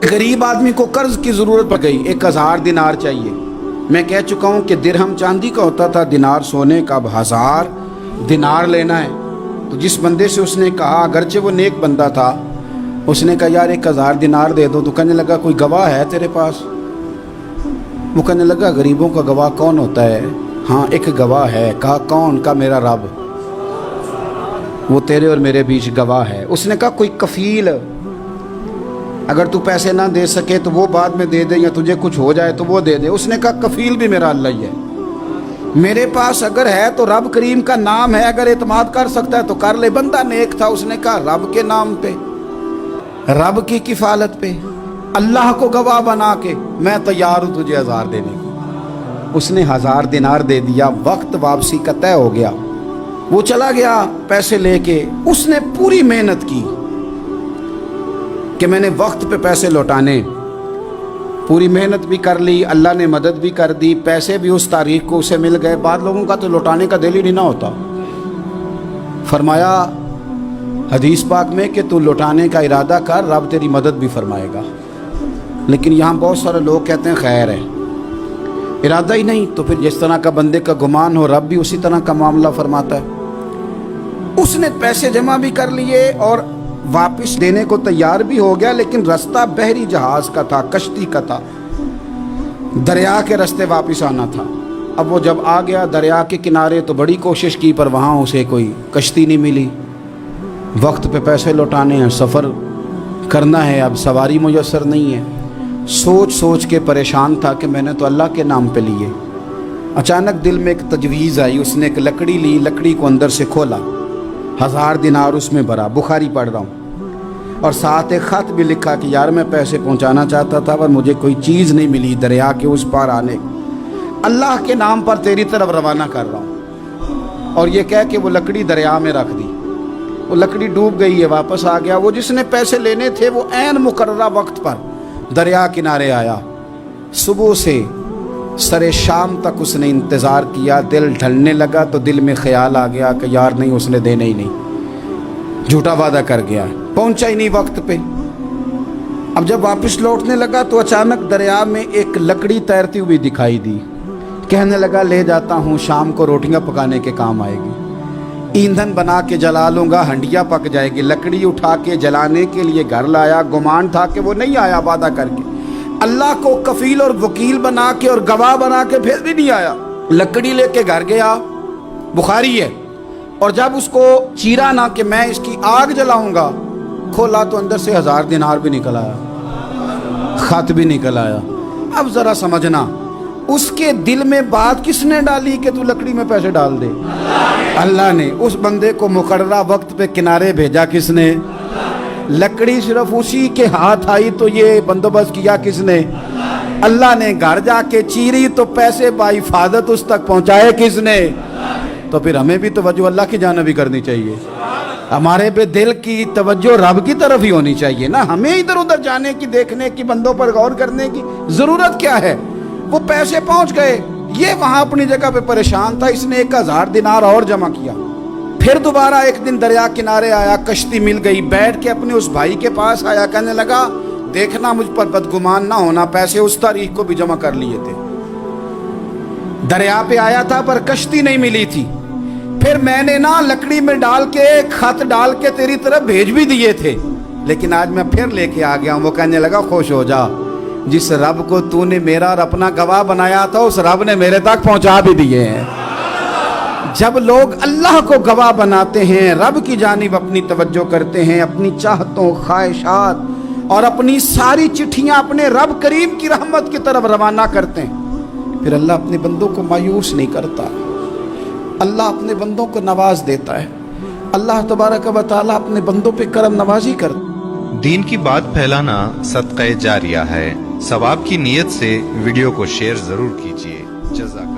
गरीब आदमी को कर्ज की ज़रूरत पड़ गई, 1000 दिनार चाहिए। मैं कह चुका हूँ कि दिरहम चांदी का होता था, दिनार सोने का। अब 1000 दिनार लेना है। तो जिस बंदे से उसने कहा, अगरचे वो नेक बंदा था, उसने कहा यार 1000 दिनार दे दो। तो कहने लगा कोई गवाह है तेरे पास? वो कहने लगा गरीबों का गवाह कौन होता है? हाँ एक गवाह है। कहा कौन? का मेरा रब, वो तेरे और मेरे बीच गवाह है। उसने कहा कोई कफील, अगर तू पैसे ना दे सके तो वो बाद में दे दे, या तुझे कुछ हो जाए तो वो दे दे। उसने कहा कफील भी मेरा अल्लाह ही है। मेरे पास अगर है तो रब करीम का नाम है, अगर एतमाद कर सकता है तो कर ले। बंदा नेक था, उसने कहा रब के नाम पे, रब की किफालत पे, अल्लाह को गवाह बना के मैं तैयार हूँ तुझे 1000 देने को। उसने 1000 दिनार दे दिया। वक्त वापसी का तय हो गया। वो चला गया पैसे लेके। उसने पूरी मेहनत की कि मैंने वक्त पे पैसे लौटाने, पूरी मेहनत भी कर ली, अल्लाह ने मदद भी कर दी, पैसे भी उस तारीख को उसे मिल गए। बाद लोगों का तो लौटाने का दिल ही नहीं ना होता। फरमाया हदीस पाक में कि तू लौटाने का इरादा कर, रब तेरी मदद भी फरमाएगा। लेकिन यहाँ बहुत सारे लोग कहते हैं खैर है, इरादा ही नहीं। तो फिर जिस तरह का बंदे का गुमान हो, रब भी उसी तरह का मामला फरमाता है। उसने पैसे जमा भी कर लिए और वापस देने को तैयार भी हो गया, लेकिन रास्ता बहरी जहाज का था, कश्ती का था, दरिया के रास्ते वापस आना था। अब वो जब आ गया दरिया के किनारे तो बड़ी कोशिश की, पर वहाँ उसे कोई कश्ती नहीं मिली। वक्त पे पैसे लौटाने हैं, सफ़र करना है, अब सवारी मुयस्सर नहीं है। सोच सोच के परेशान था कि मैंने तो अल्लाह के नाम पे लिए। अचानक दिल में एक तजवीज़ आई। उसने एक लकड़ी ली, लकड़ी को अंदर से खोला, 1000 दिनार उसमें भरा। बुखारी पढ़ रहा हूँ, और साथ एक ख़त भी लिखा कि यार मैं पैसे पहुँचाना चाहता था पर मुझे कोई चीज़ नहीं मिली दरिया के उस पार आने, अल्लाह के नाम पर तेरी तरफ रवाना कर रहा हूँ। और ये कह के वो लकड़ी दरिया में रख दी। वो लकड़ी डूब गई है, वापस आ गया। वो जिसने पैसे लेने थे वो ऐन मुकर्ररा वक्त पर दरिया किनारे आया। सुबह से सरे शाम तक उसने इंतज़ार किया। दिल ढलने लगा तो दिल में ख्याल आ गया कि यार नहीं, उसने देने ही नहीं, झूठा वादा कर गया, पहुंचा ही नहीं वक्त पे। अब जब वापस लौटने लगा तो अचानक दरिया में एक लकड़ी तैरती हुई दिखाई दी। कहने लगा ले जाता हूँ, शाम को रोटियां पकाने के काम आएगी, ईंधन बना के जला लूँगा, हंडिया पक जाएगी। लकड़ी उठा के जलाने के लिए घर लाया। गुमान था कि वो नहीं आया वादा करके, अल्लाह को कफील और वकील बना के और गवाह बना के फिर भी नहीं आया। लकड़ी लेके घर गया, बुखारी है। और जब उसको चीरा ना कि मैं इसकी आग जलाऊंगा, खोला तो अंदर से 1000 दिनार भी निकल आया, खत भी निकल आया। अब जरा समझना, उसके दिल में बात किसने डाली कि तू लकड़ी में पैसे डाल दे? अल्लाह ने। उस बंदे को मुकर्ररा वक्त पे किनारे भेजा किसने? लकड़ी सिर्फ उसी के हाथ आई तो ये बंदोबस्त किया किसने? अल्लाह ने। घर जाके चीरी तो पैसे बाहिफाजत उस तक पहुंचाए किसने? तो फिर हमें भी तवज्जो अल्लाह की जानिब भी करनी चाहिए। हमारे पे दिल की तवज्जो रब की तरफ ही होनी चाहिए ना। हमें इधर उधर जाने की, देखने की, बंदों पर गौर करने की जरूरत क्या है? वो पैसे पहुंच गए, ये वहां अपनी जगह पे परेशान था। इसने 1000 दिनार और जमा किया। फिर दोबारा एक दिन दरिया किनारे आया, कश्ती मिल गई, बैठ के अपने उस भाई के पास आया। कहने लगा देखना मुझ पर बदगुमान ना होना, पैसे उस तारीख को भी जमा कर लिए थे। दरिया पे आया था पर कश्ती नहीं मिली थी। फिर मैंने ना लकड़ी में डाल के, खत डाल के तेरी तरफ भेज भी दिए थे, लेकिन आज मैं फिर लेके आ गया हूँ। वो कहने लगा खुश हो जा, जिस रब को तूने मेरा और अपना गवाह बनाया था उस रब ने मेरे तक पहुंचा भी दिए हैं। जब लोग अल्लाह को गवाह बनाते हैं, रब की जानिब अपनी तवज्जो करते हैं, अपनी चाहतों, ख्वाहिशात और अपनी सारी चिट्ठियां अपने रब करीम की रहमत की तरफ रवाना करते हैं, फिर अल्लाह अपने बंदों को मायूस नहीं करता। अल्लाह अपने बंदों को नवाज देता है। अल्लाह तबारक व तआला अपने बंदों पे करम नवाजी करता है। दीन की बात फैलाना सदक़े जारिया है। सवाब की नीयत से वीडियो को शेयर जरूर कीजिए। जज़ाक।